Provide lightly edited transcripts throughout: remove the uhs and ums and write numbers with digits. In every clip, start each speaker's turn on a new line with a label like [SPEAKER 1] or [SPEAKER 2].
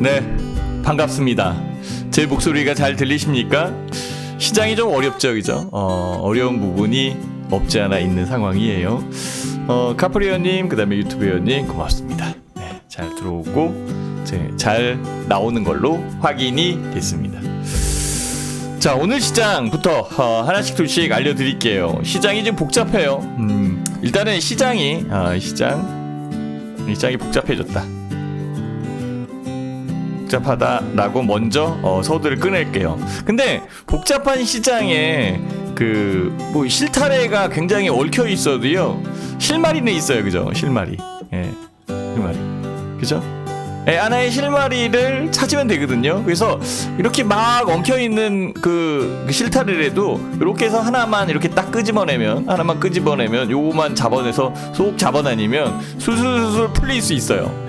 [SPEAKER 1] 네, 반갑습니다. 제 목소리가 잘 들리십니까? 시장이 좀 어렵죠, 그죠? 어려운 부분이 없지 않아 있는 상황이에요. 카프리어님, 그 다음에 유튜브 회원님 고맙습니다. 네, 잘 들어오고 잘 나오는 걸로 확인이 됐습니다. 자, 오늘 시장부터 하나씩 둘씩 알려드릴게요. 시장이 좀 복잡해요. 일단은 시장이 복잡해졌다. 복잡하다라고 먼저 서두를 꺼낼게요. 근데 복잡한 시장에 뭐 실타래가 굉장히 얽혀 있어도요, 실마리는 있어요, 그죠? 실마리, 실마리, 그죠? 하나의 실마리를 찾으면 되거든요. 그래서 이렇게 막 엉켜 있는 그 실타래라도 이렇게 해서 하나만 끄집어내면 요거만 잡아내서 쏙 잡아다니면 술술술 풀릴 수 있어요.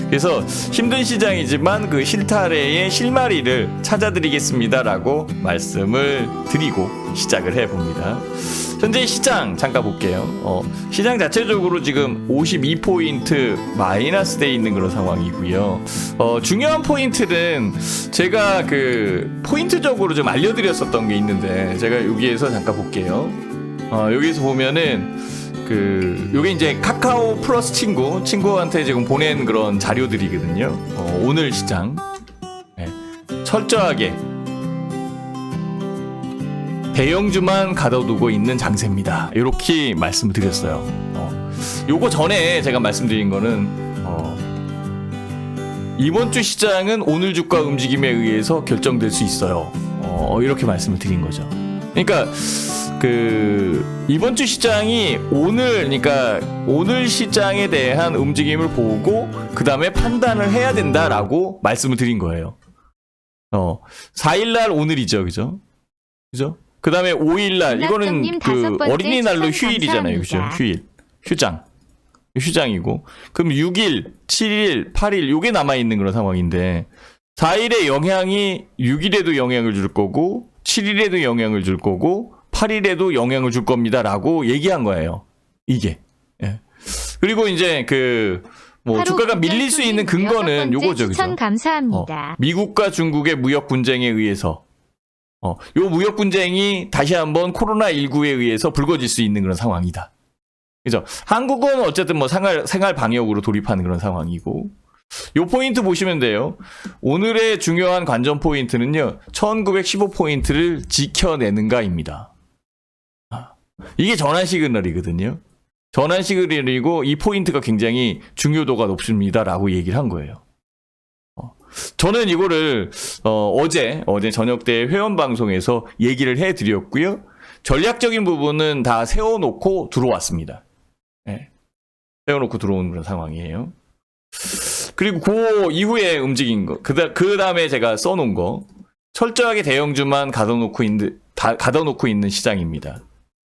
[SPEAKER 1] 그래서 힘든 시장이지만 그 실타래의 실마리를 찾아드리겠습니다라고 말씀을 드리고 시작을 해봅니다. 현재 시장 잠깐 볼게요. 시장 자체적으로 지금 52포인트 마이너스 돼 있는 그런 상황이고요. 중요한 포인트는 제가 그 포인트적으로 좀 알려드렸었던 게 있는데, 제가 여기에서 잠깐 볼게요. 여기서 보면은 요게 이제 카카오 플러스 친구한테 지금 보낸 그런 자료들이거든요. 오늘 시장 철저하게 대형주만 가둬두고 있는 장세입니다. 이렇게 말씀을 드렸어요. 요거 전에 제가 말씀드린 거는 이번 주 시장은 오늘 주가 움직임에 의해서 결정될 수 있어요. 이렇게 말씀을 드린 거죠. 그러니까 이번 주 시장이 오늘 시장에 대한 움직임을 보고 그 다음에 판단을 해야 된다라고 말씀을 드린 거예요. 4일날 오늘이죠, 그죠? 그 다음에 5일날 이거는 어린이날로 휴일이잖아요, 그죠? 휴장이고, 그럼 6일, 7일, 8일 요게 남아 있는 그런 상황인데, 4일의 영향이 6일에도 영향을 줄 거고, 7일에도 영향을 줄 거고, 8일에도 영향을 줄 겁니다라고 얘기한 거예요. 이게. 그리고 이제 주가가 밀릴 수 있는 근거는 요거죠, 그죠?
[SPEAKER 2] 감사합니다.
[SPEAKER 1] 미국과 중국의 무역 분쟁에 의해서, 요 무역 분쟁이 다시 한번 코로나19에 의해서 불거질 수 있는 그런 상황이다. 그죠? 한국은 어쨌든 생활 방역으로 돌입하는 그런 상황이고, 요 포인트 보시면 돼요. 오늘의 중요한 관전 포인트는요, 1915포인트를 지켜내는가입니다. 이게 전환 시그널이거든요. 전환 시그널이고 이 포인트가 굉장히 중요도가 높습니다라고 얘기를 한 거예요. 저는 이거를 어제 저녁 때 회원 방송에서 얘기를 해드렸고요. 전략적인 부분은 다 세워놓고 들어왔습니다. 세워놓고 들어온 그런 상황이에요. 그리고 그 이후에 움직인 거, 그 다음에 제가 써놓은 거, 철저하게 대형주만 가둬놓고 있는 시장입니다.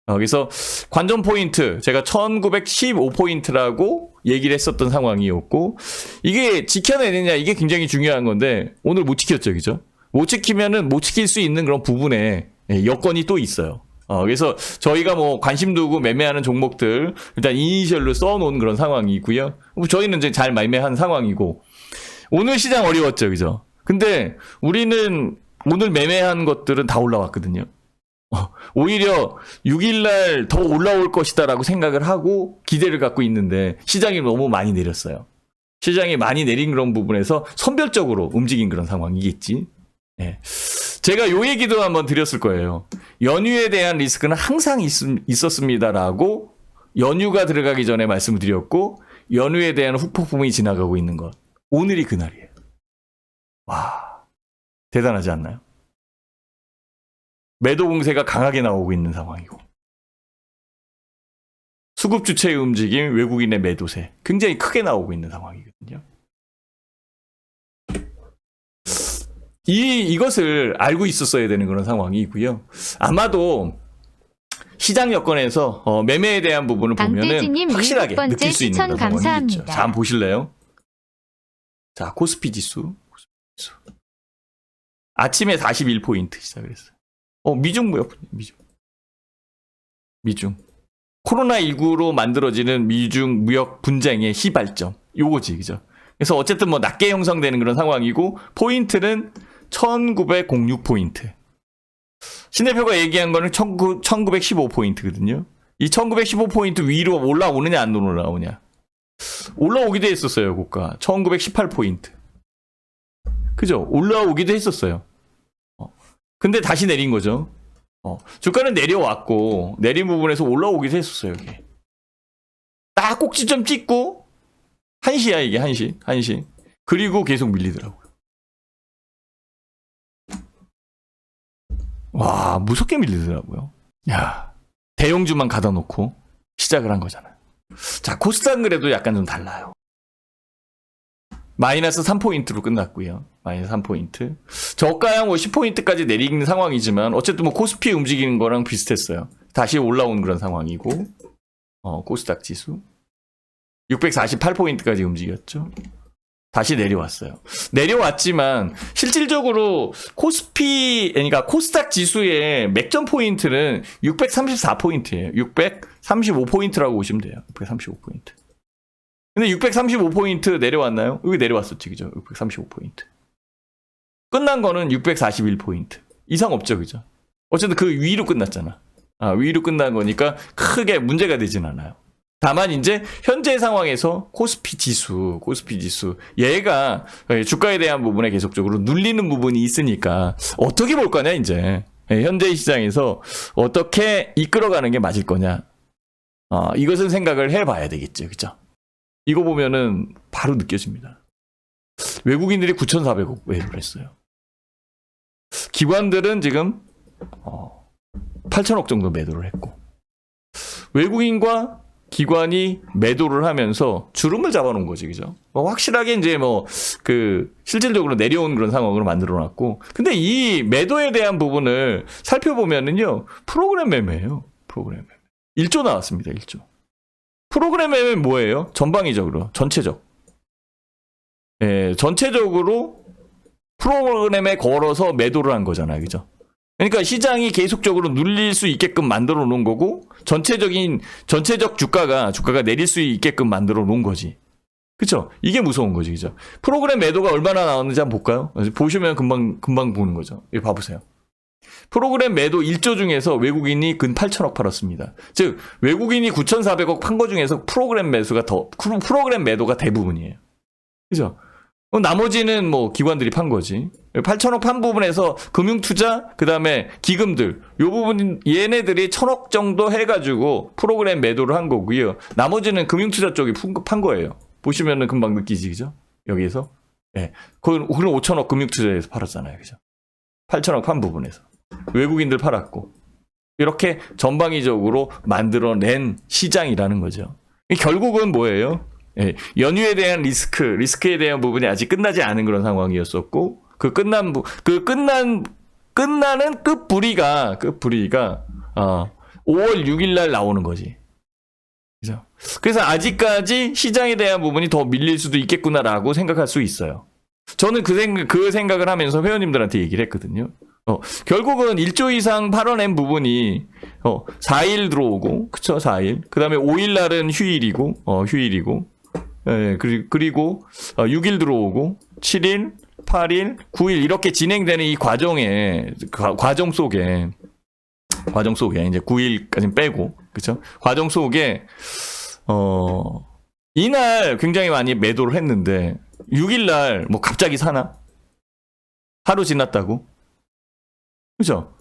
[SPEAKER 1] 그래서 관전 포인트, 제가 1915포인트라고 얘기를 했었던 상황이었고, 이게 지켜내느냐, 이게 굉장히 중요한 건데, 오늘 못 지켰죠, 그죠? 못 지킬 수 있는 그런 부분에 여건이 또 있어요. 그래서 저희가 관심 두고 매매하는 종목들, 일단 이니셜로 써놓은 그런 상황이고요. 저희는 이제 잘 매매한 상황이고, 오늘 시장 어려웠죠, 그죠? 근데 우리는 오늘 매매한 것들은 다 올라왔거든요. 오히려 6일날 더 올라올 것이다라고 생각을 하고 기대를 갖고 있는데 시장이 너무 많이 내렸어요. 시장이 많이 내린 그런 부분에서 선별적으로 움직인 그런 상황이겠지. 제가 요 얘기도 한번 드렸을 거예요. 연휴에 대한 리스크는 항상 있었습니다라고 연휴가 들어가기 전에 말씀을 드렸고, 연휴에 대한 후폭풍이 지나가고 있는 것. 오늘이 그날이에요. 와, 대단하지 않나요? 매도 공세가 강하게 나오고 있는 상황이고, 수급 주체의 움직임, 외국인의 매도세 굉장히 크게 나오고 있는 상황이거든요. 이것을 알고 있었어야 되는 그런 상황이고요. 아마도 시장 여건에서 매매에 대한 부분을 보면은 확실하게 느낄 수 있는 그런 상황이겠죠. 자, 한번 보실래요? 자, 코스피 지수. 아침에 41포인트 시작을 했어요. 미중 무역, 미중. 코로나19로 만들어지는 미중 무역 분쟁의 시발점. 요거지, 그죠? 그래서 어쨌든 뭐 낮게 형성되는 그런 상황이고, 포인트는 1906포인트. 신대표가 얘기한 거는 1915포인트거든요. 이 1915포인트 위로 올라오느냐 안 올라오냐. 올라오기도 했었어요, 고가. 1918포인트. 그죠? 올라오기도 했었어요. 근데 다시 내린 거죠. 주가는 내려왔고, 내린 부분에서 올라오기도 했었어요, 여기. 딱 꼭지점 찍고, 1시야, 이게 1시. 그리고 계속 밀리더라고요. 와, 무섭게 밀리더라고요. 야, 대형주만 가다 놓고 시작을 한 거잖아요. 자, 코스닥은 그래도 약간 좀 달라요. 마이너스 3포인트로 끝났고요. 마이너스 3포인트. 저가양 10포인트까지 내리는 상황이지만 어쨌든 뭐 코스피 움직이는 거랑 비슷했어요. 다시 올라온 그런 상황이고, 코스닥 지수 648포인트까지 움직였죠. 다시 내려왔어요. 내려왔지만 실질적으로 그러니까 코스닥 지수의 맥점 포인트는 634포인트예요. 635포인트라고 보시면 돼요. 635포인트. 근데 635포인트 내려왔나요? 여기 내려왔었지, 그죠? 635포인트. 끝난 거는 641포인트. 이상 없죠, 그죠? 어쨌든 그 위로 끝났잖아. 위로 끝난 거니까 크게 문제가 되진 않아요. 다만 이제 현재 상황에서 코스피 지수 얘가 주가에 대한 부분에 계속적으로 눌리는 부분이 있으니까 어떻게 볼 거냐 이제 현재 시장에서 어떻게 이끌어가는 게 맞을 거냐 이것은 생각을 해봐야 되겠죠, 그죠? 이거 보면은 바로 느껴집니다. 외국인들이 9,400억 매도를 했어요. 기관들은 지금 8,000억 정도 매도를 했고, 외국인과 기관이 매도를 하면서 주름을 잡아놓은 거지, 그죠? 확실하게 이제 실질적으로 내려온 그런 상황으로 만들어놨고, 근데 이 매도에 대한 부분을 살펴보면은요, 프로그램 매매예요. 프로그램 매매. 1조 나왔습니다, 1조. 프로그램 매매는 뭐예요? 전방위적으로, 전체적으로 프로그램에 걸어서 매도를 한 거잖아요, 그죠? 그러니까 시장이 계속적으로 눌릴 수 있게끔 만들어 놓은 거고, 전체적 주가가 내릴 수 있게끔 만들어 놓은 거지. 그쵸? 이게 무서운 거지, 그죠? 프로그램 매도가 얼마나 나왔는지 한번 볼까요? 보시면 금방 보는 거죠. 이거 봐보세요. 프로그램 매도 1조 중에서 외국인이 근 8천억 팔았습니다. 즉, 외국인이 9,400억 판 거 중에서 프로그램 매도가 대부분이에요. 그죠? 나머지는 뭐 기관들이 판 거지. 8천억 판 부분에서 금융투자, 그 다음에 기금들, 요 부분, 얘네들이 1,000억 정도 해가지고 프로그램 매도를 한 거고요. 나머지는 금융투자 쪽이 판 거예요. 보시면은 금방 느끼지, 그죠? 여기에서. 예. 그럼 5천억 금융투자에서 팔았잖아요, 그죠? 8천억 판 부분에서. 외국인들 팔았고. 이렇게 전방위적으로 만들어낸 시장이라는 거죠. 결국은 뭐예요? 예, 연휴에 대한 리스크에 대한 부분이 아직 끝나지 않은 그런 상황이었었고, 끝나는 끝부리가 5월 6일 날 나오는 거지. 그죠? 그래서 아직까지 시장에 대한 부분이 더 밀릴 수도 있겠구나라고 생각할 수 있어요. 저는 그 생각을 하면서 회원님들한테 얘기를 했거든요. 결국은 1조 이상 팔아낸 부분이 4일 들어오고, 그쵸? 4일. 그 다음에 5일 날은 휴일이고, 예, 그리고 6일 들어오고 7일, 8일, 9일 이렇게 진행되는 이 과정 속에 이제 9일까지 빼고, 그쵸? 과정 속에 이날 굉장히 많이 매도를 했는데 6일 날 뭐 갑자기 사나? 하루 지났다고? 그죠?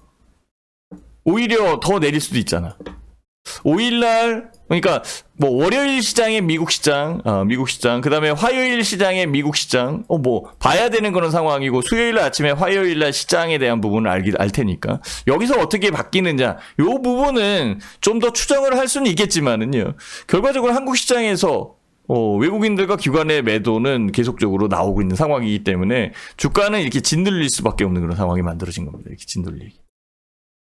[SPEAKER 1] 오히려 더 내릴 수도 있잖아. 5일날, 그러니까, 뭐, 월요일 시장의 미국 시장, 그 다음에 화요일 시장의 미국 시장, 봐야 되는 그런 상황이고, 수요일 아침에 화요일날 시장에 대한 부분을 알 테니까. 여기서 어떻게 바뀌느냐, 요 부분은 좀 더 추정을 할 수는 있겠지만은요, 결과적으로 한국 시장에서, 외국인들과 기관의 매도는 계속적으로 나오고 있는 상황이기 때문에, 주가는 이렇게 짓눌릴 수밖에 없는 그런 상황이 만들어진 겁니다. 이렇게 짓눌리기.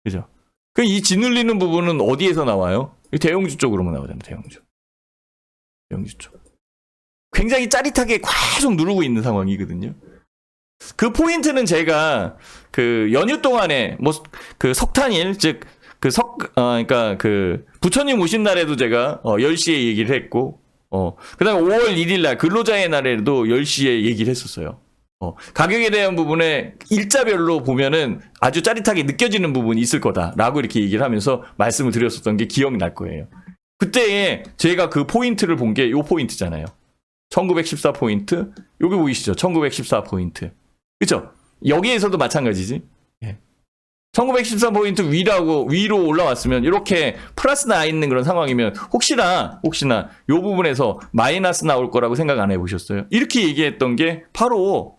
[SPEAKER 1] 그죠? 이 짓눌리는 부분은 어디에서 나와요? 대형주 쪽으로만 나오잖아요. 대형주 쪽. 굉장히 짜릿하게 계속 누르고 있는 상황이거든요. 그 포인트는 제가 연휴 동안에 석탄일, 즉 그러니까 부처님 오신 날에도 제가 10시에 얘기를 했고, 그다음에 5월 1일 날 근로자의 날에도 10시에 얘기를 했었어요. 가격에 대한 부분에 일자별로 보면은 아주 짜릿하게 느껴지는 부분이 있을 거다라고 이렇게 얘기를 하면서 말씀을 드렸었던 게 기억날 거예요. 그때에 제가 그 포인트를 본 게 요 포인트잖아요. 1914 포인트. 여기 보이시죠? 1914 포인트. 그죠? 여기에서도 마찬가지지. 1914 포인트 위로 올라왔으면 이렇게 플러스 나 있는 그런 상황이면 혹시나 요 부분에서 마이너스 나올 거라고 생각 안 해보셨어요? 이렇게 얘기했던 게 바로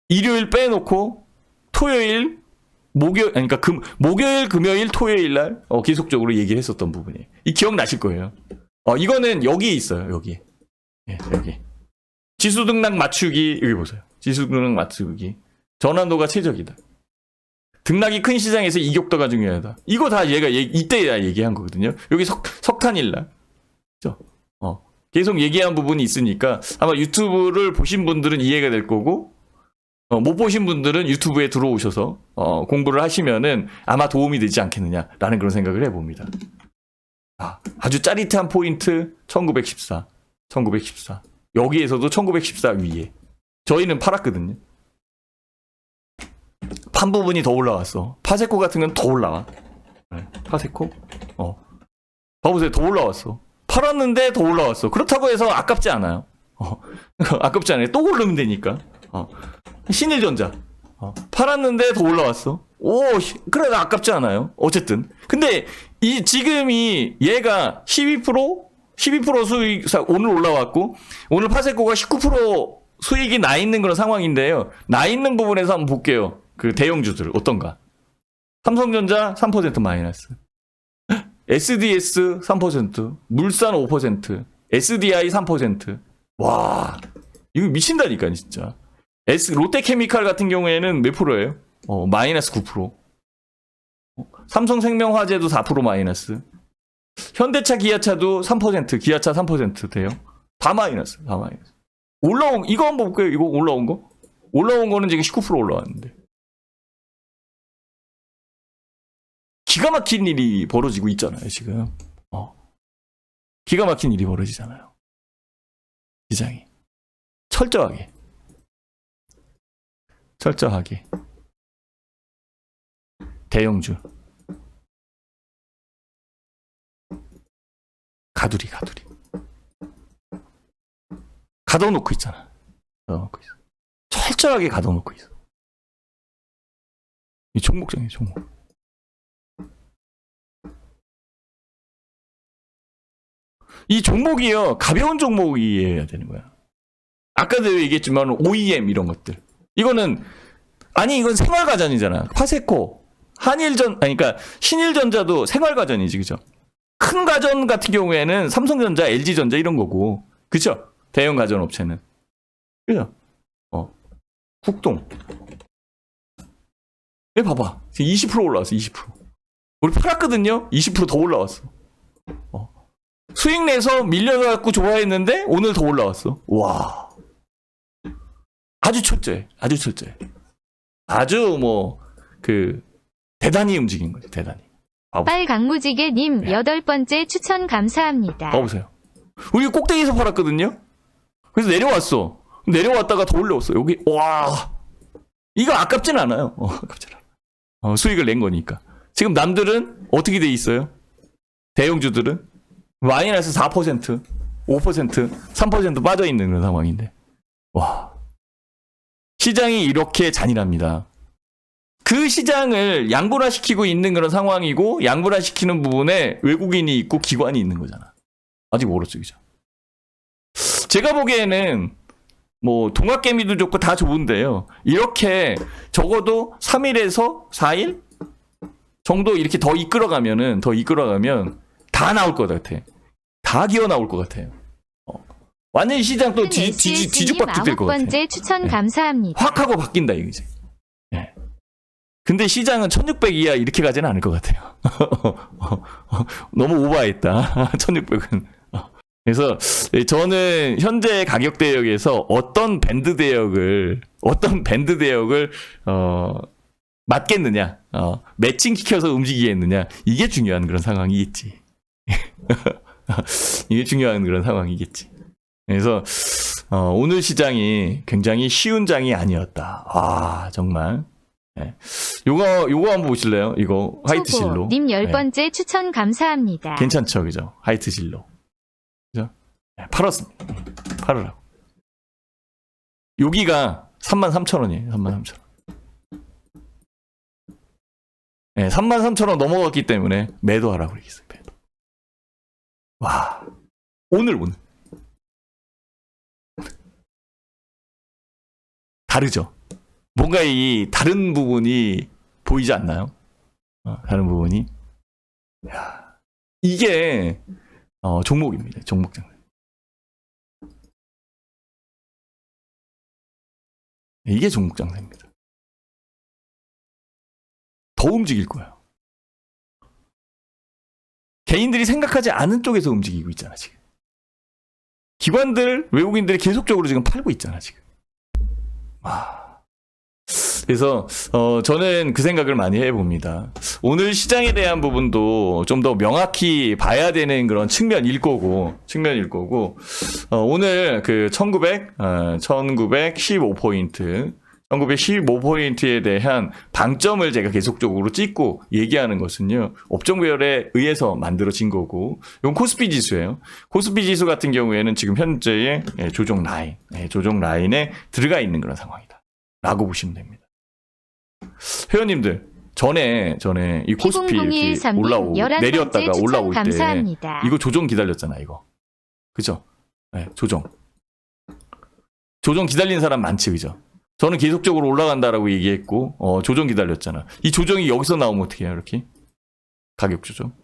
[SPEAKER 1] 일요일 빼놓고 토요일 그러니까 목요일 금요일 토요일 날 계속적으로 얘기를 했었던 부분이에요. 이 기억나실 거예요. 이거는 여기에 있어요. 여기 지수 등락 맞추기. 여기 보세요. 지수 등락 맞추기. 전환도가 최적이다. 등락이 큰 시장에서 이격도가 중요하다. 이거 다 얘가 이때야 얘기한 거거든요. 여기 석탄일날. 그죠? 계속 얘기한 부분이 있으니까 아마 유튜브를 보신 분들은 이해가 될 거고, 못 보신 분들은 유튜브에 들어오셔서 공부를 하시면은 아마 도움이 되지 않겠느냐라는 그런 생각을 해봅니다. 아주 짜릿한 포인트 1914. 여기에서도 1914 위에. 저희는 팔았거든요. 판 부분이 더 올라왔어. 파세코 같은 건 더 올라와. 파세코? 봐보세요. 더 올라왔어. 팔았는데 더 올라왔어. 그렇다고 해서 아깝지 않아요. 아깝지 않아요. 또 오르면 되니까. 신일전자. 팔았는데 더 올라왔어. 그래도 아깝지 않아요. 어쨌든. 근데 지금이 얘가 12% 수익 오늘 올라왔고, 오늘 파세코가 19% 수익이 나 있는 그런 상황인데요. 나 있는 부분에서 한번 볼게요. 그 대형주들 어떤가? 삼성전자 3% 마이너스, SDS 3%, 물산 5%, SDI 3%. 와, 이거 미친다니까 진짜. 롯데케미칼 같은 경우에는 몇 프로예요? 마이너스 9%. 삼성생명화재도 4% 마이너스. 현대차, 기아차도 3%, 기아차 3% 돼요. 다 마이너스. 이거 한번 볼게요. 이거 올라온 거? 올라온 거는 지금 19% 올라왔는데. 기가 막힌 일이 벌어지고 있잖아요, 지금. 기가 막힌 일이 벌어지잖아요. 시장이. 철저하게. 대형주. 가두리. 가둬놓고 있잖아. 철저하게 가둬놓고 있어. 이 종목장이에요, 종목. 이 종목이요, 가벼운 종목이어야 되는 거야. 아까도 얘기했지만 OEM 이런 것들. 이건 생활가전이잖아. 파세코, 그러니까 신일전자도 생활가전이지, 그죠? 큰 가전 같은 경우에는 삼성전자, LG전자 이런 거고, 그죠? 대형 가전 업체는. 그죠? 국동. 여기 봐봐. 20% 올라왔어, 20%. 우리 팔았거든요? 20% 더 올라왔어. 수익 내서 밀려갖고 좋아했는데 오늘 더 올라왔어. 와. 아주 철저해. 아주 대단히 움직인 거죠. 대단히.
[SPEAKER 2] 빨강무지개님 8번째 추천 감사합니다.
[SPEAKER 1] 봐보세요. 우리 꼭대기에서 팔았거든요. 그래서 내려왔어. 내려왔다가 더 올려왔어. 여기 와. 이거 아깝진 않아요. 아깝진 않아. 수익을 낸 거니까. 지금 남들은 어떻게 돼 있어요? 대형주들은 마이너스 4%, 5%, 3% 빠져 있는 그런 상황인데. 와. 시장이 이렇게 잔인합니다. 그 시장을 양분화시키고 있는 그런 상황이고, 양분화시키는 부분에 외국인이 있고 기관이 있는 거잖아. 아직 멀었죠, 그죠? 제가 보기에는 동학개미도 좋고 다 좋은데요. 이렇게 적어도 3일에서 4일 정도 이렇게 더 이끌어가면 다 나올 것 같아. 다 기어 나올 것 같아요. 완전히 시장 또 뒤죽박죽 될 것 같아.
[SPEAKER 2] 9번째 추천 감사합니다.
[SPEAKER 1] 확 하고 바뀐다 이거지. 근데 시장은 1600 이하 이렇게 가지는 않을 것 같아요. 너무 오버했다. 1600은. 그래서 저는 현재 가격 대역에서 어떤 밴드 대역을 맞겠느냐, 매칭시켜서 움직이겠느냐, 이게 중요한 그런 상황이 있지. 이게 중요한 그런 상황이겠지. 그래서 오늘 시장이 굉장히 쉬운 장이 아니었다. 아 정말. 네. 요거 한번 보실래요? 이거 화이트 진로.
[SPEAKER 2] 님
[SPEAKER 1] 네.
[SPEAKER 2] 10번째 추천 감사합니다.
[SPEAKER 1] 괜찮죠, 그죠? 화이트 진로. 그죠? 네, 팔았습니다. 팔으라고. 여기가 33,000원이에요. 33,000원. 네, 33,000원 넘어갔기 때문에 매도하라고 그러겠어요. 매도. 와, 오늘. 다르죠? 뭔가 이 다른 부분이 보이지 않나요? 다른 부분이. 야, 이게 종목입니다. 종목 장세. 이게 종목 장세입니다. 더 움직일 거예요. 개인들이 생각하지 않은 쪽에서 움직이고 있잖아, 지금. 기관들, 외국인들이 계속적으로 지금 팔고 있잖아, 지금. 그래서 저는 그 생각을 많이 해봅니다. 오늘 시장에 대한 부분도 좀 더 명확히 봐야 되는 그런 측면일 거고 오늘 그 1915포인트 1915포인트에 대한 방점을 제가 계속적으로 찍고 얘기하는 것은요, 업종별에 의해서 만들어진 거고, 이건 코스피 지수예요. 코스피 지수 같은 경우에는 지금 현재의 조정 라인에 들어가 있는 그런 상황이다 라고 보시면 됩니다. 회원님들, 전에 이 코스피 이렇게 내렸다가 올라올 때
[SPEAKER 2] 감사합니다.
[SPEAKER 1] 이거 조정 기다렸잖아, 이거. 그죠? 네, 조정 기다린 사람 많지, 그죠? 저는 계속적으로 올라간다라고 얘기했고, 조정 기다렸잖아. 이 조정이 여기서 나오면 어떻게 해요, 이렇게? 가격 조정.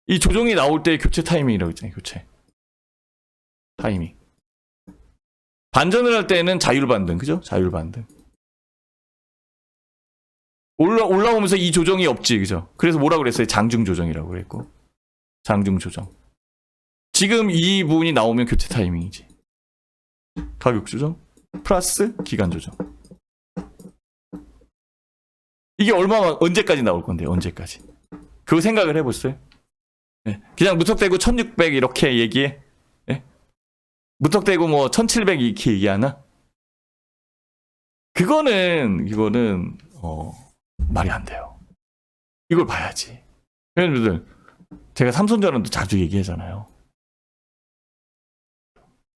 [SPEAKER 1] 이 조정이 나올 때 교체 타이밍이라고 했잖아요, 교체. 타이밍. 반전을 할 때는 자율반등, 그죠? 자율반등. 올라오면서 이 조정이 없지, 그죠? 그래서 뭐라고 그랬어요? 장중 조정이라고 그랬고. 장중 조정. 지금 이 부분이 나오면 교체 타이밍이지. 가격 조정 플러스 기간 조정. 이게 언제까지 나올 건데요? 언제까지? 그거 생각을 해보세요. 네. 그냥 무턱대고 1600 이렇게 얘기해? 네? 무턱대고 뭐 1700 이렇게 얘기하나? 이거는 말이 안 돼요. 이걸 봐야지. 회원님들, 제가 삼성전환도 자주 얘기하잖아요.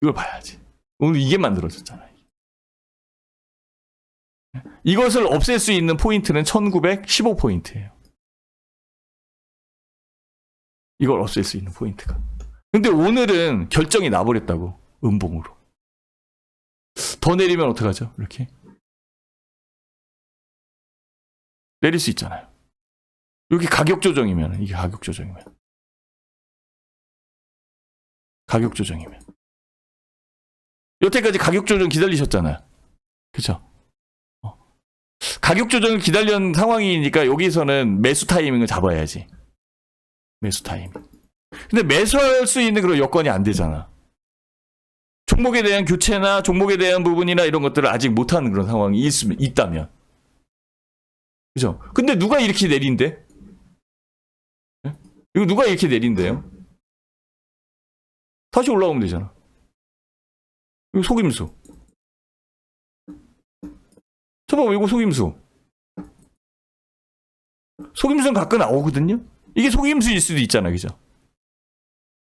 [SPEAKER 1] 이걸 봐야지. 오늘 이게 만들어졌잖아요. 이것을 없앨 수 있는 포인트는 1915포인트예요. 이걸 없앨 수 있는 포인트가. 근데 오늘은 결정이 나버렸다고. 음봉으로. 더 내리면 어떡하죠? 이렇게. 내릴 수 있잖아요. 여기 가격 조정이면, 이게 가격 조정이면. 여태까지 가격 조정 기다리셨잖아요. 그쵸? 가격 조정을 기다리는 상황이니까 여기서는 매수 타이밍을 잡아야지. 매수 타이밍. 근데 매수할 수 있는 그런 여건이 안 되잖아. 종목에 대한 교체나 종목에 대한 부분이나 이런 것들을 아직 못하는 그런 상황이 있다면. 그죠? 근데 누가 이렇게 내린대? 이거 누가 이렇게 내린대요? 다시 올라오면 되잖아. 이거 속임수. 저봐, 이거 속임수. 속임수는 가끔 나오거든요? 이게 속임수일 수도 있잖아, 그죠?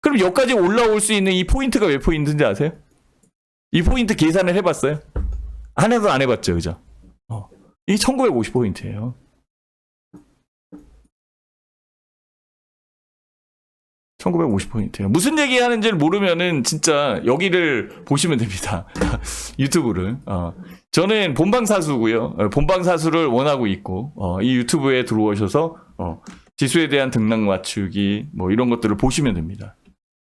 [SPEAKER 1] 그럼 여기까지 올라올 수 있는 이 포인트가 몇 포인트인지 아세요? 이 포인트 계산을 해봤어요? 안 해봤죠, 그죠? 이게 1950포인트예요. 1950포인트예요. 무슨 얘기 하는지를 모르면은 진짜 여기를 보시면 됩니다. 유튜브를. 저는 본방사수고요. 본방사수를 원하고 있고, 이 유튜브에 들어오셔서 지수에 대한 등락 맞추기 뭐 이런 것들을 보시면 됩니다.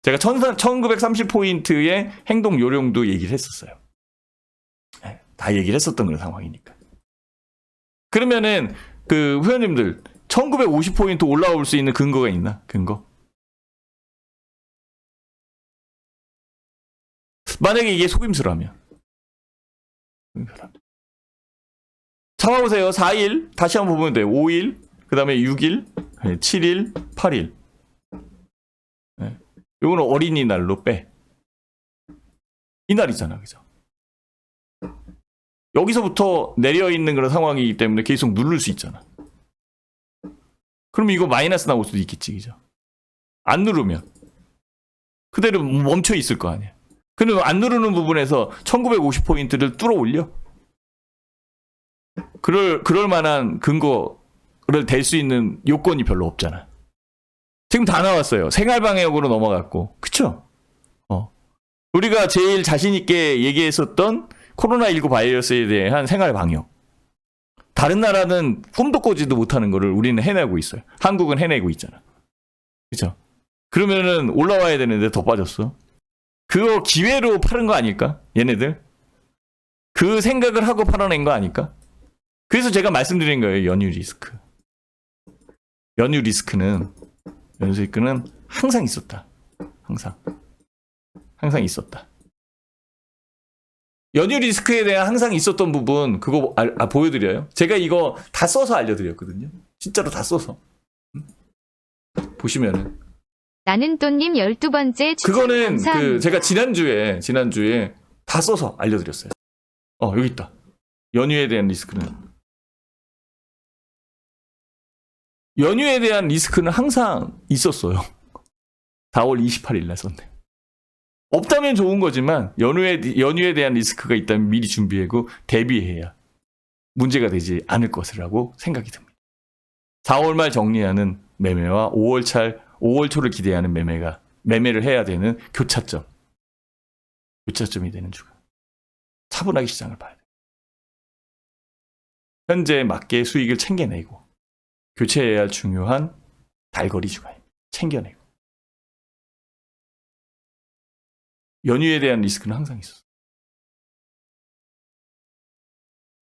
[SPEAKER 1] 제가 1930포인트의 행동 요령도 얘기를 했었어요. 다 얘기를 했었던 그런 상황이니까. 그러면은 그 회원님들 1950포인트 올라올 수 있는 근거가 있나? 근거? 만약에 이게 속임수라면. 잡아보세요. 4일 다시 한번 보면 돼요. 5일 그 다음에 6일, 7일, 8일. 네. 요거는 어린이날로 빼. 이날이잖아, 그죠? 여기서부터 내려있는 그런 상황이기 때문에 계속 누를 수 있잖아. 그럼 이거 마이너스 나올 수도 있겠지, 그죠? 안 누르면. 그대로 멈춰 있을 거 아니야. 근데 안 누르는 부분에서 1950포인트를 뚫어 올려? 그럴 만한 근거를 댈 수 있는 요건이 별로 없잖아. 지금 다 나왔어요. 생활방해역으로 넘어갔고. 그쵸? 우리가 제일 자신있게 얘기했었던 코로나19 바이러스에 대한 생활방역. 다른 나라는 꿈도 꾸지도 못하는 거를 우리는 해내고 있어요. 한국은 해내고 있잖아. 그쵸? 그러면은 올라와야 되는데 더 빠졌어. 그거 기회로 팔은 거 아닐까? 얘네들? 그 생각을 하고 팔아낸 거 아닐까? 그래서 제가 말씀드린 거예요. 연유 리스크. 연유 리스크는 항상 있었다. 항상 있었다. 연유 리스크에 대한 항상 있었던 부분 그거 보여드려요. 제가 이거 다 써서 알려드렸거든요. 진짜로 다 써서. 보시면은
[SPEAKER 2] 나는 또님 12번째 추천
[SPEAKER 1] 그거는
[SPEAKER 2] 감사합니다.
[SPEAKER 1] 제가 지난주에 다 써서 알려드렸어요. 여기 있다. 연유에 대한 리스크는 항상 있었어요. 4월 28일 날 썼네. 없다면 좋은 거지만 연유에 대한 리스크가 있다면 미리 준비하고 대비해야 문제가 되지 않을 것이라고 생각이 듭니다. 4월 말 정리하는 매매와 5월 초를 기대하는 매매를 해야 되는 교차점이 되는 주간. 차분하게 시장을 봐야 돼요. 현재에 맞게 수익을 챙겨내고 교체해야 할 중요한 달거리 주간입니다. 챙겨내고. 연유에 대한 리스크는 항상 있었어요.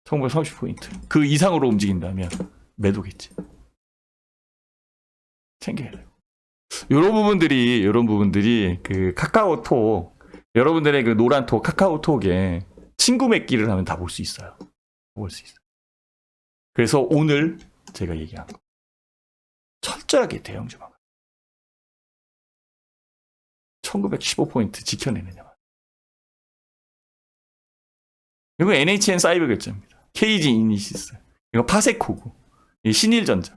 [SPEAKER 1] 1930포인트. 그 이상으로 움직인다면 매도겠지. 챙겨야 돼요. 이런 부분들이 그 카카오톡, 여러분들의 그 노란톡, 카카오톡에 친구 맺기를 하면 다 볼 수 있어요. 그래서 오늘 제가 얘기한 거. 철저하게 대형주만. 1915포인트 지켜내느냐. 이거 NHN 사이버 결제입니다. KG 이니시스. 이거 파세코고. 신일전자.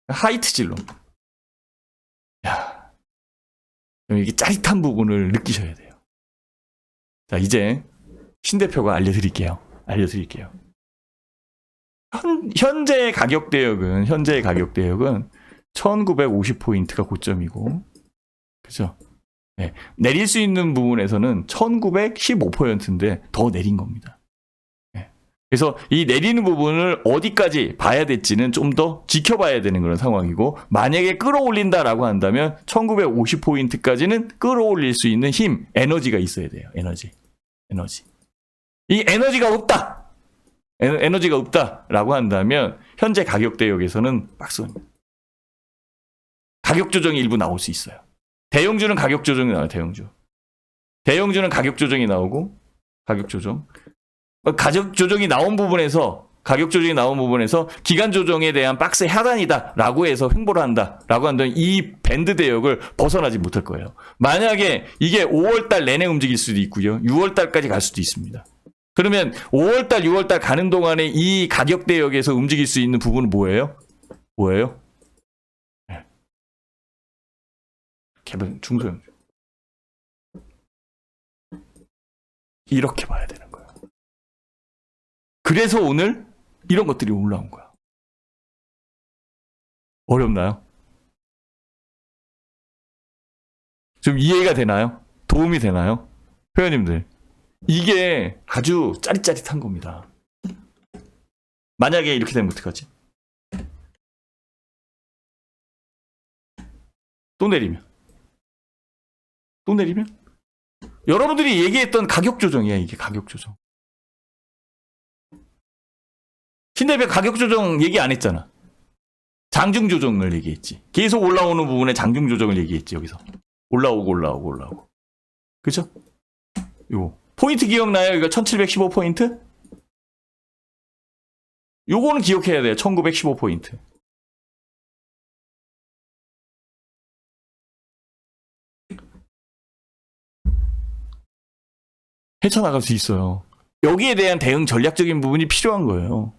[SPEAKER 1] 하이트질론. 야, 이게 짜릿한 부분을 느끼셔야 돼요. 자, 이제 신 대표가 알려드릴게요. 현재 가격 대역은 1950포인트가 고점이고, 그죠? 네, 내릴 수 있는 부분에서는 1915%인데 더 내린 겁니다. 네. 그래서 이 내리는 부분을 어디까지 봐야 될지는 좀 더 지켜봐야 되는 그런 상황이고, 만약에 끌어올린다라고 한다면 1950포인트까지는 끌어올릴 수 있는 힘, 에너지가 있어야 돼요. 에너지. 이 에너지가 없다라고 한다면 현재 가격 대역에서는 박스입니다. 가격 조정이 일부 나올 수 있어요. 대형주는 가격 조정이 나와요. 대형주는 가격 조정이 나오고, 가격 조정이 나온 부분에서 기간 조정에 대한 박스 하단이다라고 해서 횡보를 한다라고 한다면 이 밴드 대역을 벗어나지 못할 거예요. 만약에 이게 5월달 내내 움직일 수도 있고요. 6월달까지 갈 수도 있습니다. 그러면 5월달, 6월달 가는 동안에 이 가격 대역에서 움직일 수 있는 부분은 뭐예요? 개별 중소형주. 이렇게 봐야 되는 거예요. 그래서 오늘 이런 것들이 올라온 거야. 어렵나요? 좀 이해가 되나요? 도움이 되나요? 회원님들. 이게 아주 짜릿짜릿한 겁니다. 만약에 이렇게 되면 어떡하지? 또 내리면? 여러분들이 얘기했던 가격 조정이야, 이게 가격 조정. 신대표 가격 조정 얘기 안 했잖아. 장중 조정을 얘기했지. 계속 올라오는 부분에 장중 조정을 얘기했지, 여기서. 올라오고. 그죠? 요거. 포인트 기억나요? 이거 1715포인트? 요거는 기억해야 돼요. 1915포인트. 헤쳐나갈 수 있어요. 여기에 대한 대응 전략적인 부분이 필요한 거예요.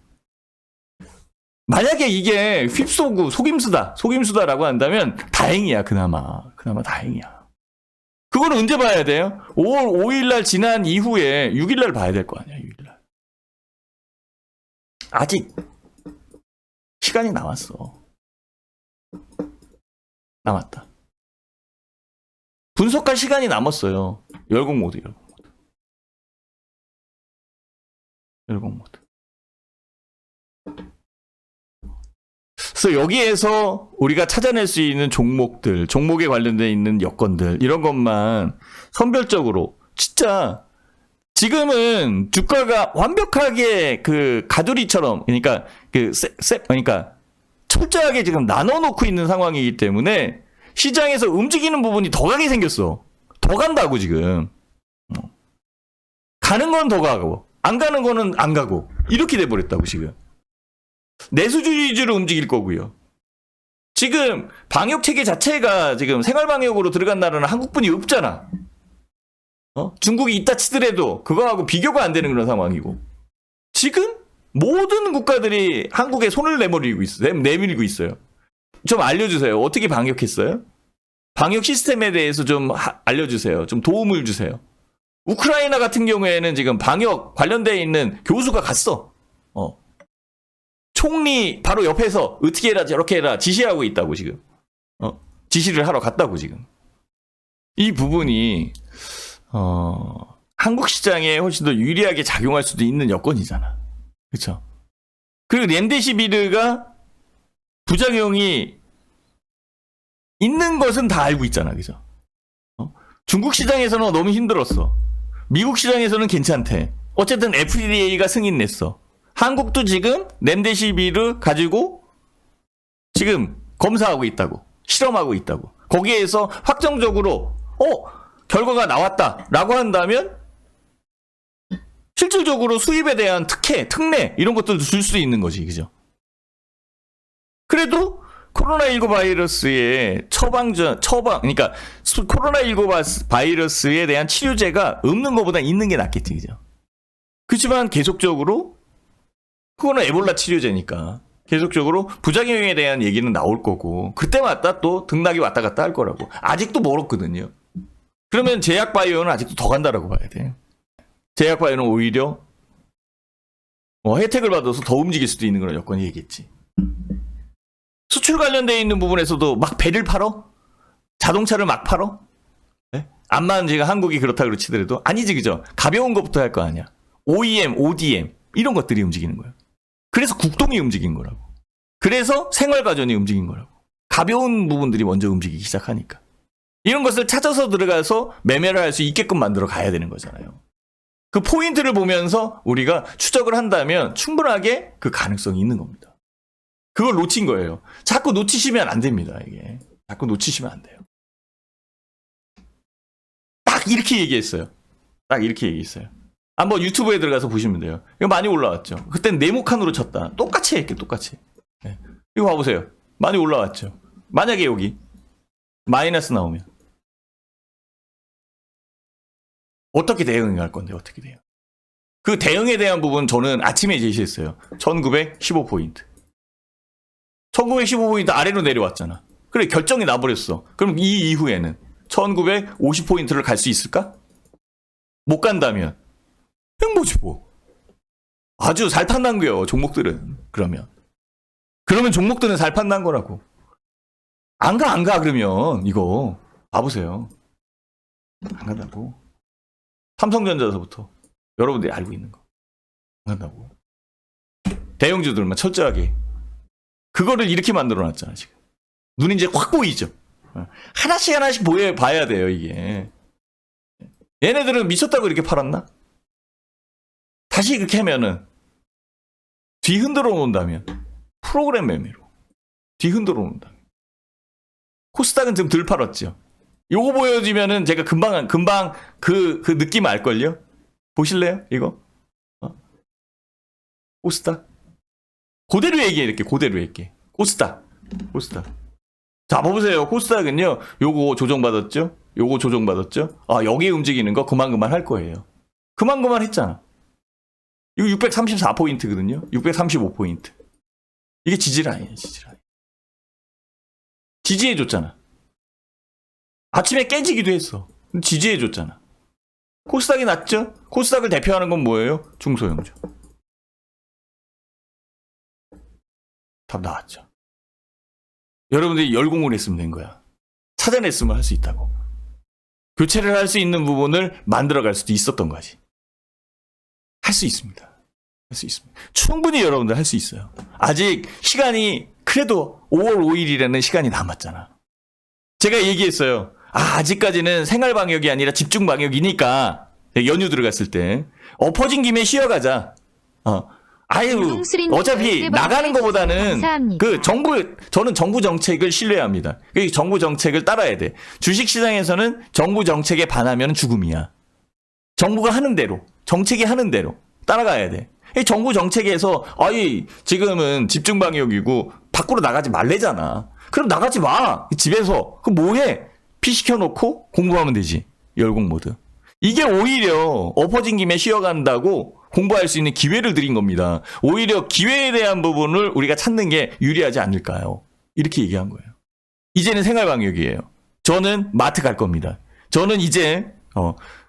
[SPEAKER 1] 만약에 이게 휩쏘고 속임수다라고 한다면 다행이야, 그나마 다행이야. 그거는 언제 봐야 돼요? 5월 5일날 지난 이후에 6일날 봐야 될 거 아니야, 6일날. 아직 시간이 남았어. 남았다. 분석할 시간이 남았어요. 열공 모드. 그래서 여기에서 우리가 찾아낼 수 있는 종목에 관련돼 있는 여건들, 이런 것만 선별적으로, 진짜, 지금은 주가가 완벽하게 그 가두리처럼, 그러니까 그러니까 철저하게 지금 나눠놓고 있는 상황이기 때문에 시장에서 움직이는 부분이 더 가게 생겼어. 더 간다고 지금. 가는 건 더 가고, 안 가는 거는 안 가고, 이렇게 돼버렸다고 지금. 내수주의 위주로 움직일 거고요. 지금 방역 체계 자체가 지금 생활 방역으로 들어간 나라는 한국뿐이 없잖아. 중국이 있다 치더라도 그거하고 비교가 안 되는 그런 상황이고. 지금 모든 국가들이 한국에 손을 내밀고 있어요. 좀 알려주세요. 어떻게 방역했어요? 방역 시스템에 대해서 좀 알려주세요. 좀 도움을 주세요. 우크라이나 같은 경우에는 지금 방역 관련되어 있는 교수가 갔어. 총리 바로 옆에서 어떻게 해라 저렇게 해라 지시하고 있다고 지금. 지시를 하러 갔다고 지금. 이 부분이 한국 시장에 훨씬 더 유리하게 작용할 수도 있는 여건이잖아. 그렇죠? 그리고 렘데시비르가 부작용이 있는 것은 다 알고 있잖아. 그죠? 중국 시장에서는 너무 힘들었어. 미국 시장에서는 괜찮대. 어쨌든 FDA가 승인 냈어. 한국도 지금 렘데시비르 가지고 지금 검사하고 있다고. 실험하고 있다고. 거기에서 확정적으로 결과가 나왔다라고 한다면 실질적으로 수입에 대한 특례 이런 것들도 줄 수 있는 거지. 그죠? 그래도 코로나19 바이러스의 그러니까 코로나19 바이러스에 대한 치료제가 없는 것보다 있는 게 낫겠지. 그죠? 그렇지만 계속적으로 그거는 에볼라 치료제니까 계속적으로 부작용에 대한 얘기는 나올 거고 그때마다 또 등락이 왔다 갔다 할 거라고. 아직도 멀었거든요. 그러면 제약바이오는 아직도 더 간다라고 봐야 돼. 제약바이오는 오히려 혜택을 받아서 더 움직일 수도 있는 그런 여건이겠지. 수출 관련되어 있는 부분에서도 막 배를 팔어? 자동차를 막 팔어? 네? 암만 지금 한국이 그렇다고 치더라도 아니지, 그죠? 가벼운 것부터 할 거 아니야. OEM, ODM 이런 것들이 움직이는 거야. 그래서 국동이 움직인 거라고. 그래서 생활가전이 움직인 거라고. 가벼운 부분들이 먼저 움직이기 시작하니까. 이런 것을 찾아서 들어가서 매매를 할 수 있게끔 만들어 가야 되는 거잖아요. 그 포인트를 보면서 우리가 추적을 한다면 충분하게 그 가능성이 있는 겁니다. 그걸 놓친 거예요. 자꾸 놓치시면 안 됩니다, 이게. 자꾸 놓치시면 안 돼요. 딱 이렇게 얘기했어요. 한번 유튜브에 들어가서 보시면 돼요. 이거 많이 올라왔죠. 그땐 네모칸으로 쳤다. 똑같이 했게, 똑같이. 네. 이거 봐보세요. 많이 올라왔죠. 만약에 여기 마이너스 나오면 어떻게 대응할 건데, 어떻게 돼요? 그 대응에 대한 부분 저는 아침에 제시했어요. 1915포인트. 1915포인트 아래로 내려왔잖아. 그래, 결정이 나버렸어. 그럼 이 이후에는 1950포인트를 갈 수 있을까? 못 간다면 행보지 뭐. 아주 살판난 거예요, 종목들은. 그러면 종목들은 살판난 거라고. 안 가, 그러면. 이거 봐보세요. 안 간다고. 삼성전자에서부터 여러분들이 알고 있는 거. 안 간다고. 대형주들만 철저하게. 그거를 이렇게 만들어 놨잖아, 지금. 눈이 이제 확 보이죠? 하나씩 봐야 돼요, 이게. 얘네들은 미쳤다고 이렇게 팔았나? 다시 그렇게 하면은, 뒤 흔들어 놓는다면, 프로그램 매매로. 뒤 흔들어 놓는다면. 코스닥은 좀 덜 팔았죠? 요거 보여주면은 제가 금방 그 느낌 알걸요? 보실래요? 이거? 코스닥? 그대로 얘기해. 그대로 얘기해. 코스닥. 자, 봐보세요. 코스닥은요, 요거 조정받았죠? 요거 조정받았죠? 아, 여기 움직이는 거 그만 할 거예요. 그만 했잖아. 이거 634포인트거든요? 635포인트. 이게 지지라인이에요, 지지라인. 지지해줬잖아. 아침에 깨지기도 했어. 지지해줬잖아. 코스닥이 낮죠? 코스닥을 대표하는 건 뭐예요? 중소형주. 답 나왔죠. 여러분들이 열공을 했으면 된 거야. 찾아냈으면 할 수 있다고. 교체를 할 수 있는 부분을 만들어갈 수도 있었던 거지. 할 수 있습니다. 할 수 있습니다. 충분히 여러분들 할 수 있어요. 아직 시간이 그래도 5월 5일이라는 시간이 남았잖아. 제가 얘기했어요. 아직까지는 생활 방역이 아니라 집중 방역이니까 연휴 들어갔을 때 엎어진 김에 쉬어가자. 아유, 어차피 나가는 것보다는 저는 정부 정책을 신뢰합니다. 그 정부 정책을 따라야 돼. 주식 시장에서는 정부 정책에 반하면 죽음이야. 정부가 하는 대로, 정책이 하는 대로 따라가야 돼. 이 정부 정책에서 지금은 집중 방역이고 밖으로 나가지 말래잖아. 그럼 나가지 마. 집에서. 그럼 뭐해? 피 시켜놓고 공부하면 되지. 열공 모드. 이게 오히려 엎어진 김에 쉬어간다고 공부할 수 있는 기회를 드린 겁니다. 오히려 기회에 대한 부분을 우리가 찾는 게 유리하지 않을까요? 이렇게 얘기한 거예요. 이제는 생활 방역이에요. 저는 마트 갈 겁니다. 저는 이제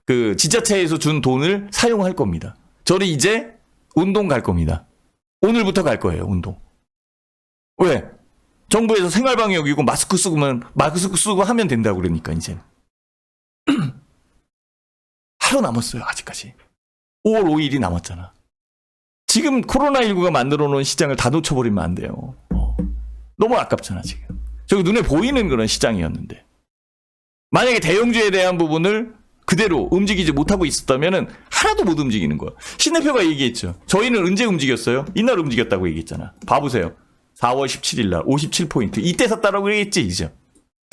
[SPEAKER 1] 그 지자체에서 준 돈을 사용할 겁니다. 저는 이제 운동 갈 겁니다. 오늘부터 갈 거예요, 운동. 왜? 정부에서 생활 방역이고 마스크 쓰고 하면 된다고 그러니까 이제. 하루 남았어요, 아직까지. 5월 5일이 남았잖아. 지금 코로나19가 만들어 놓은 시장을 다 놓쳐버리면 안 돼요. 너무 아깝잖아, 지금. 저기 눈에 보이는 그런 시장이었는데. 만약에 대형주에 대한 부분을 그대로 움직이지 못하고 있었다면 하나도 못 움직이는 거야. 신대표가 얘기했죠. 저희는 언제 움직였어요? 이날 움직였다고 얘기했잖아. 봐보세요. 4월 17일 날 57포인트. 이때 샀다라고 얘기했지, 그죠?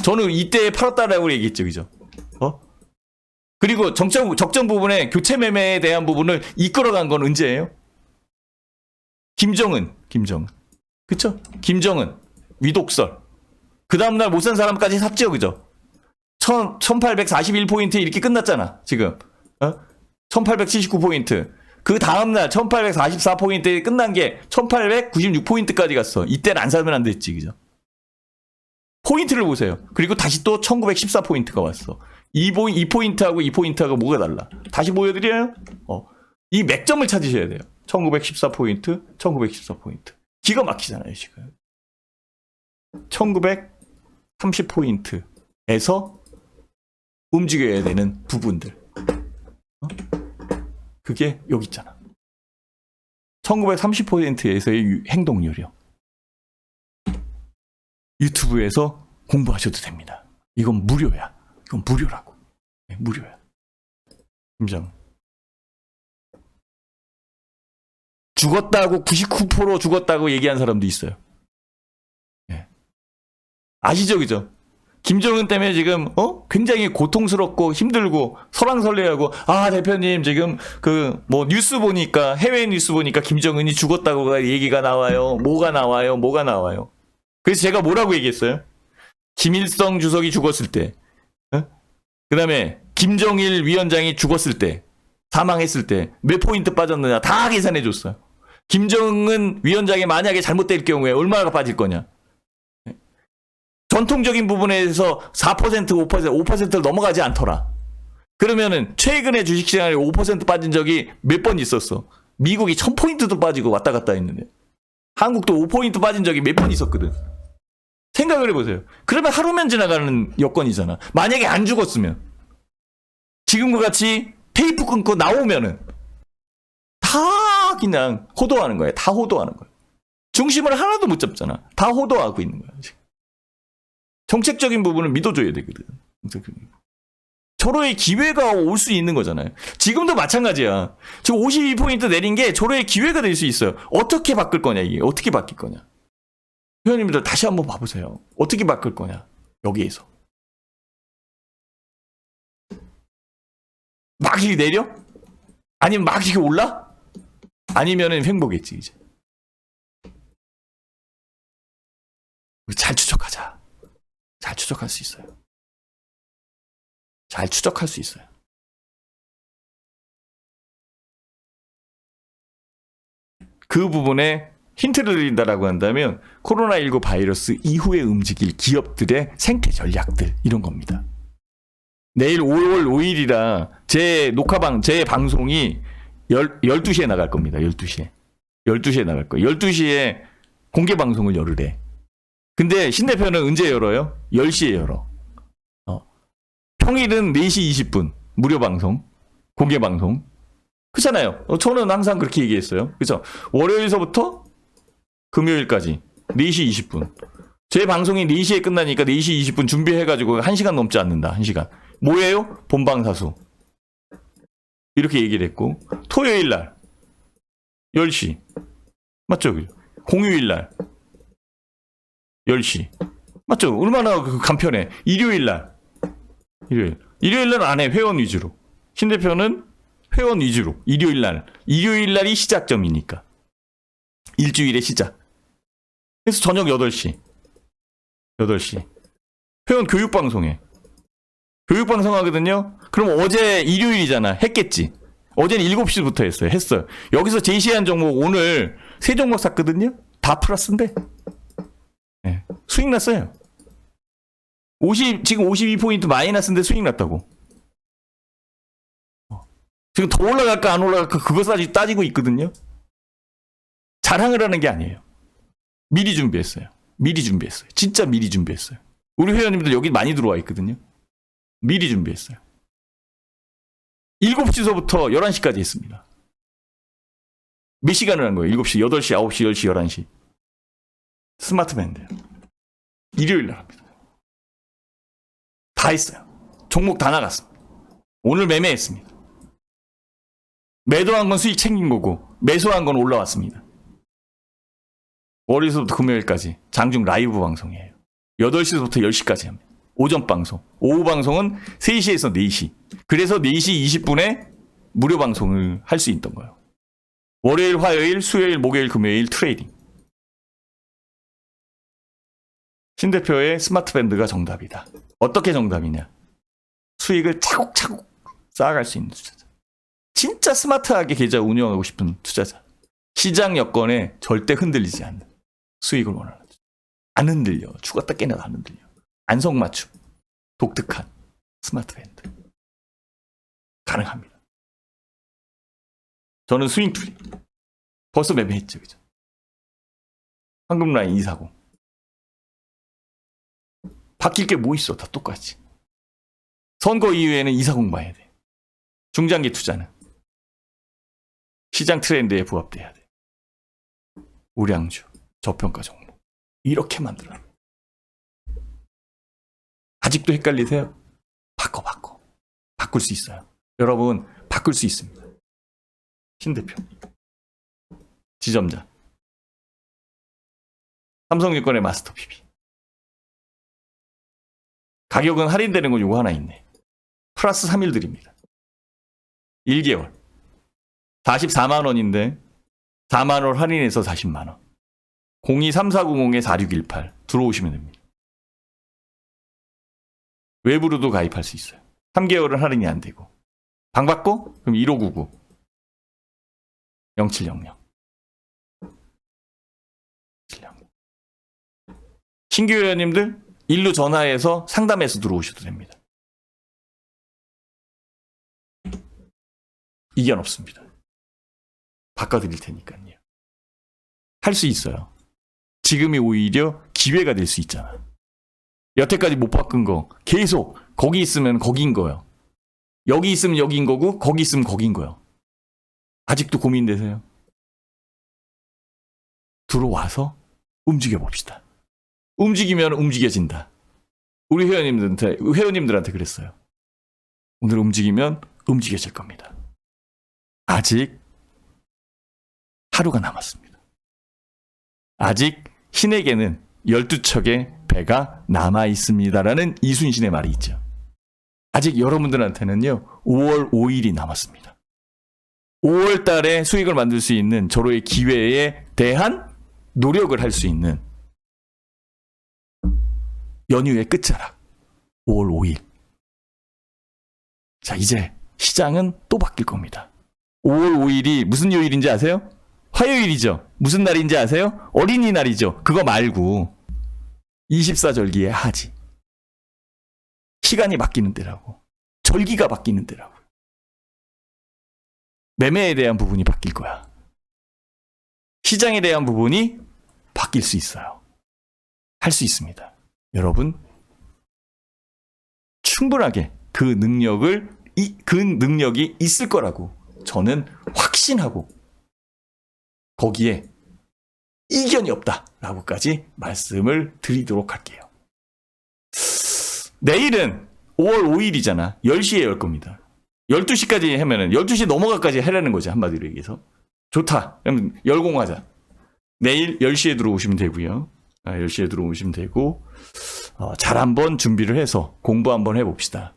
[SPEAKER 1] 저는 이때 팔았다라고 얘기했죠, 그죠? 그리고 적정 부분에 교체 매매에 대한 부분을 이끌어간 건 언제예요? 김정은. 그쵸? 김정은. 위독설. 그 다음날 못 산 사람까지 샀죠, 그죠? 1841포인트 이렇게 끝났잖아, 지금. 1879포인트. 그 다음날 1844포인트에 끝난 게 1896포인트까지 갔어. 이때는 안 사면 안 됐지, 그죠? 포인트를 보세요. 그리고 다시 또 1914포인트가 왔어. 2포인트하고 2포인트하고 뭐가 달라? 다시 보여드려요? 이 맥점을 찾으셔야 돼요. 1914포인트, 1914포인트. 기가 막히잖아요, 지금. 1930포인트에서 움직여야 되는 부분들. 그게 여기 있잖아. 1930%에서의 행동요령. 유튜브에서 공부하셔도 됩니다. 이건 무료야. 이건 무료라고. 네, 무료야. 김정. 죽었다고 99% 죽었다고 얘기한 사람도 있어요. 네. 아시죠, 그죠? 김정은 때문에 지금 굉장히 고통스럽고 힘들고 설왕설래하고 대표님 지금 뉴스 보니까 해외 뉴스 보니까 김정은이 죽었다고 얘기가 나와요. 뭐가 나와요. 그래서 제가 뭐라고 얘기했어요? 김일성 주석이 죽었을 때, 그 다음에 김정일 위원장이 죽었을 때, 사망했을 때 몇 포인트 빠졌느냐 다 계산해줬어요. 김정은 위원장이 만약에 잘못될 경우에 얼마나 빠질 거냐. 전통적인 부분에서 4%, 5%를 넘어가지 않더라. 그러면은 최근에 주식시장에 5% 빠진 적이 몇 번 있었어. 미국이 1000포인트도 빠지고 왔다 갔다 했는데 한국도 5포인트 빠진 적이 몇 번 있었거든. 생각을 해보세요. 그러면 하루면 지나가는 여건이잖아. 만약에 안 죽었으면 지금과 같이 테이프 끊고 나오면은 다 그냥 호도하는 거야. 다 호도하는 거야. 중심을 하나도 못 잡잖아. 다 호도하고 있는 거야. 지금. 정책적인 부분을 믿어줘야 되거든. 저로의 기회가 올 수 있는 거잖아요. 지금도 마찬가지야. 지금 52포인트 내린 게 저로의 기회가 될 수 있어요. 어떻게 바꿀 거냐, 이게. 어떻게 바뀔 거냐. 회원님들 다시 한번 봐보세요. 어떻게 바꿀 거냐. 여기에서. 막 이렇게 내려? 아니면 막 이렇게 올라? 아니면은 횡보겠지, 이제. 잘 추적하자. 잘 추적할 수 있어요. 잘 추적할 수 있어요. 그 부분에 힌트를 드린다라고 한다면 코로나19 바이러스 이후에 움직일 기업들의 생태 전략들 이런 겁니다. 내일 5월 5일이라 제 방송이 12시에 나갈 겁니다. 12시에. 12시에 나갈 거예요. 12시에 공개 방송을 열으래. 근데 신 대표는 언제 열어요? 10시에 열어. 평일은 4시 20분 무료 방송, 공개 방송. 그렇잖아요. 저는 항상 그렇게 얘기했어요. 그렇죠? 월요일서부터 금요일까지 4시 20분. 제 방송이 4시에 끝나니까 4시 20분 준비해가지고 1시간 넘지 않는다. 1시간. 뭐예요? 본방사수. 이렇게 얘기를 했고 토요일 날 10시. 맞죠? 공휴일 날 10시. 맞죠? 얼마나 간편해. 일요일 날. 일요일 날은 안 해. 회원 위주로. 신 대표는 회원 위주로. 일요일 날이 시작점이니까. 일주일의 시작. 그래서 저녁 8시. 회원 교육방송에. 교육방송 하거든요? 그럼 어제 일요일이잖아. 했겠지. 어제는 7시부터 했어요. 여기서 제시한 종목 오늘 3종목 샀거든요? 다 플러스인데. 네. 수익 났어요. 지금 52포인트 마이너스인데 수익 났다고. 지금 더 올라갈까 안 올라갈까 그거 따지고 있거든요. 자랑을 하는 게 아니에요. 미리 준비했어요. 진짜 미리 준비했어요. 우리 회원님들 여기 많이 들어와 있거든요. 미리 준비했어요. 7시서부터 11시까지 했습니다. 몇 시간을 한 거예요? 7시, 8시, 9시, 10시, 11시. 스마트 밴드. 일요일 날 합니다. 다 했어요. 종목 다 나갔습니다. 오늘 매매했습니다. 매도한 건 수익 챙긴 거고 매수한 건 올라왔습니다. 월요일부터 금요일까지 장중 라이브 방송이에요. 8시부터 10시까지 합니다. 오전 방송. 오후 방송은 3시에서 4시. 그래서 4시 20분에 무료 방송을 할 수 있던 거예요. 월요일, 화요일, 수요일, 목요일, 금요일 트레이딩. 신 대표의 스마트 밴드가 정답이다. 어떻게 정답이냐? 수익을 차곡차곡 쌓아갈 수 있는 투자자. 진짜 스마트하게 계좌 운영하고 싶은 투자자. 시장 여건에 절대 흔들리지 않는 수익을 원하는 투자자. 안 흔들려. 죽었다 깨나도 안 흔들려. 안성맞춤. 독특한 스마트 밴드. 가능합니다. 저는 스윙 투리. 벌써 매매했죠. 그죠? 황금라인 240. 바뀔 게 뭐 있어? 다 똑같이. 선거 이후에는 240 봐야 돼. 중장기 투자는 시장 트렌드에 부합돼야 돼. 우량주, 저평가 종목. 이렇게 만들어요. 아직도 헷갈리세요? 바꿔. 바꿀 수 있어요. 여러분, 바꿀 수 있습니다. 신 대표. 지점자. 삼성증권의 마스터 PB. 가격은 할인되는 건 요거 하나 있네. 플러스 3일 드립니다. 1개월. 44만 원인데 4만 원 할인해서 40만 원. 023490-4618 들어오시면 됩니다. 외부로도 가입할 수 있어요. 3개월은 할인이 안 되고. 방 바꿔? 그럼 1599 0700 신규 회원님들 일로 전화해서 상담해서 들어오셔도 됩니다. 이견 없습니다. 바꿔드릴 테니까요. 할 수 있어요. 지금이 오히려 기회가 될 수 있잖아. 여태까지 못 바꾼 거 계속 거기 있으면 거긴 거예요. 여기 있으면 여긴 거고 거기 있으면 거긴 거예요. 아직도 고민되세요? 들어와서 움직여 봅시다. 움직이면 움직여진다. 우리 회원님들한테 그랬어요. 오늘 움직이면 움직여질 겁니다. 아직 하루가 남았습니다. 아직 신에게는 12척의 배가 남아 있습니다라는 이순신의 말이 있죠. 아직 여러분들한테는요 5월 5일이 남았습니다. 5월 달에 수익을 만들 수 있는 저로의 기회에 대한 노력을 할 수 있는 연휴의 끝자락 5월 5일. 자, 이제 시장은 또 바뀔 겁니다. 5월 5일이 무슨 요일인지 아세요? 화요일이죠. 무슨 날인지 아세요? 어린이날이죠. 그거 말고 24절기의 하지. 시간이 바뀌는 때라고. 절기가 바뀌는 때라고. 매매에 대한 부분이 바뀔 거야. 시장에 대한 부분이 바뀔 수 있어요. 할 수 있습니다. 여러분, 충분하게 그 능력이 있을 거라고 저는 확신하고 거기에 이견이 없다라고까지 말씀을 드리도록 할게요. 내일은 5월 5일이잖아. 10시에 열 겁니다. 12시까지 하면은 12시 넘어가까지 하라는 거지, 한마디로 얘기해서. 좋다. 그럼 열공하자. 내일 10시에 들어오시면 되고요. 10시에 들어오시면 되고 잘 한번 준비를 해서 공부 한번 해봅시다.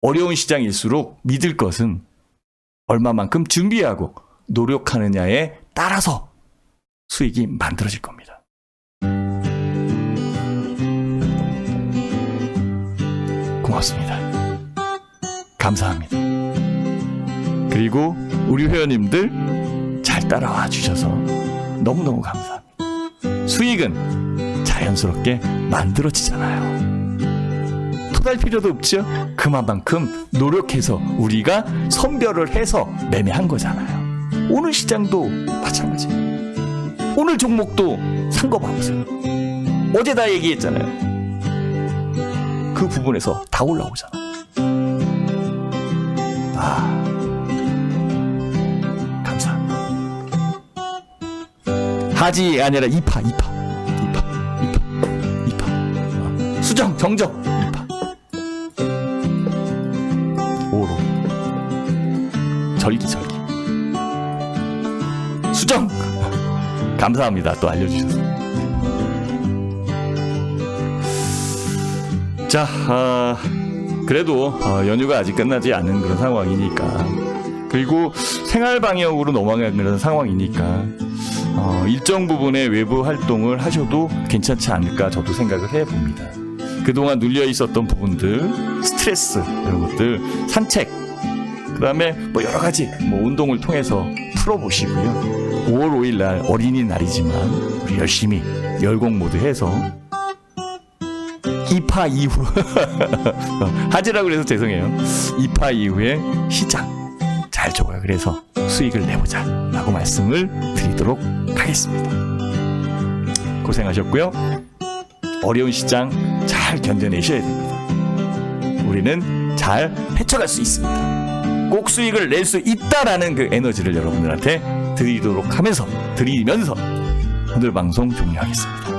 [SPEAKER 1] 어려운 시장일수록 믿을 것은 얼마만큼 준비하고 노력하느냐에 따라서 수익이 만들어질 겁니다. 고맙습니다. 감사합니다. 그리고 우리 회원님들 잘 따라와 주셔서 너무너무 감사합니다. 수익은 자연스럽게 만들어지잖아요. 토달 필요도 없죠? 그만큼 노력해서 우리가 선별을 해서 매매한 거잖아요. 오늘 시장도 마찬가지. 오늘 종목도 산 거 봐보세요. 어제 다 얘기했잖아요. 그 부분에서 다 올라오잖아. 감사합니다. 하지 아니라 이파. 수정, 정정, 이파. 오로. 절기. 수정! 감사합니다. 또 알려주셔서. 자, 그래도 연휴가 아직 끝나지 않은 그런 상황이니까, 그리고 생활 방역으로 넘어가는 그런 상황이니까 일정 부분의 외부 활동을 하셔도 괜찮지 않을까 저도 생각을 해봅니다. 그동안 눌려 있었던 부분들, 스트레스 이런 것들, 산책, 그 다음에 뭐 여러 가지 운동을 통해서 풀어보시고요. 5월 5일 날 어린이날이지만 우리 열심히 열공 모드 해서 2파 이후 하지라고 그래서 죄송해요. 2파 이후에 시장 잘 조각을 해서 수익을 내보자 라고 말씀을 드리도록 하겠습니다. 고생하셨고요. 어려운 시장 잘 견뎌내셔야 됩니다. 우리는 잘 헤쳐갈 수 있습니다. 꼭 수익을 낼 수 있다라는 그 에너지를 여러분들한테 드리면서 오늘 방송 종료하겠습니다.